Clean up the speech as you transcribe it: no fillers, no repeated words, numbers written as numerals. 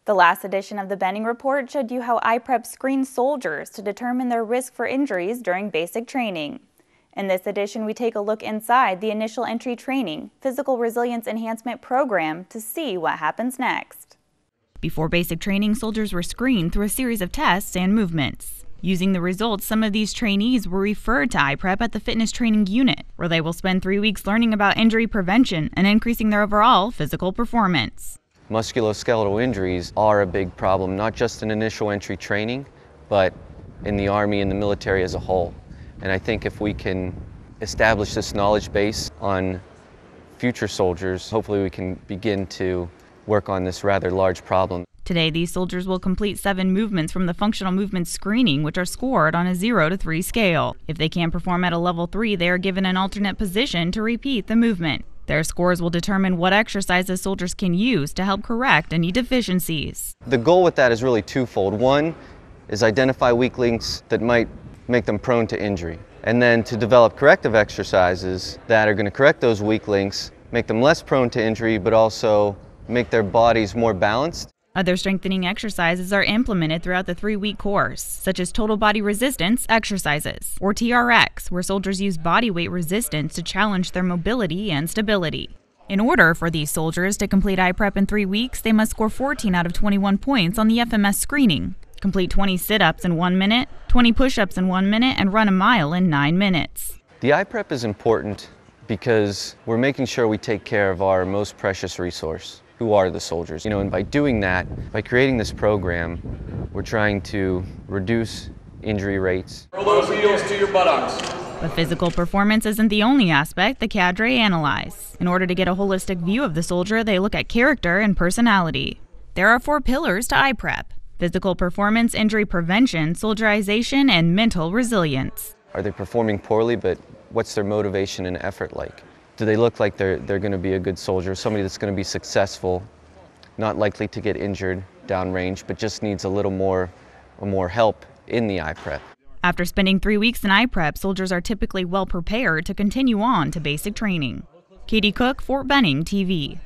The last edition of the Benning Report showed you how IPrep screens soldiers to determine their risk for injuries during basic training. In this edition, we take a look inside the initial entry training, Physical Resilience Enhancement program to see what happens next. Before basic training, soldiers were screened through a series of tests and movements. Using the results, some of these trainees were referred to IPrep at the fitness training unit, where they will spend 3 weeks learning about injury prevention and increasing their overall physical performance. Musculoskeletal injuries are a big problem, not just in initial entry training, but in the Army and the military as a whole. And I think if we can establish this knowledge base on future soldiers, hopefully we can begin to work on this rather large problem. Today, these soldiers will complete 7 movements from the functional movement screening, which are scored on a 0 to 3 scale. If they can't perform at a level 3, they are given an alternate position to repeat the movement. Their scores will determine what exercises soldiers can use to help correct any deficiencies. The goal with that is really twofold. One is identify weak links that might make them prone to injury, and then to develop corrective exercises that are going to correct those weak links, make them less prone to injury, but also make their bodies more balanced. Other strengthening exercises are implemented throughout the 3-week course, such as total body resistance exercises, or TRX, where soldiers use body weight resistance to challenge their mobility and stability. In order for these soldiers to complete IPrep in 3 weeks, they must score 14 out of 21 points on the FMS screening, complete 20 sit-ups in 1 minute, 20 push-ups in 1 minute, and run a mile in 9 minutes. The IPrep is important because we're making sure we take care of our most precious resource, who are the soldiers. And by doing that, by creating this program, we're trying to reduce injury rates. Roll those heels to your buttocks. But physical performance isn't the only aspect the cadre analyze. In order to get a holistic view of the soldier, they look at character and personality. There are 4 pillars to IPrep: physical performance, injury prevention, soldierization, and mental resilience. Are they performing poorly, but what's their motivation and effort like? Do they look like they're going to be a good soldier, somebody that's going to be successful, not likely to get injured downrange, but just needs a little more help in the IPrep? After spending 3 weeks in IPrep, soldiers are typically well prepared to continue on to basic training. Katie Cook, Fort Benning TV.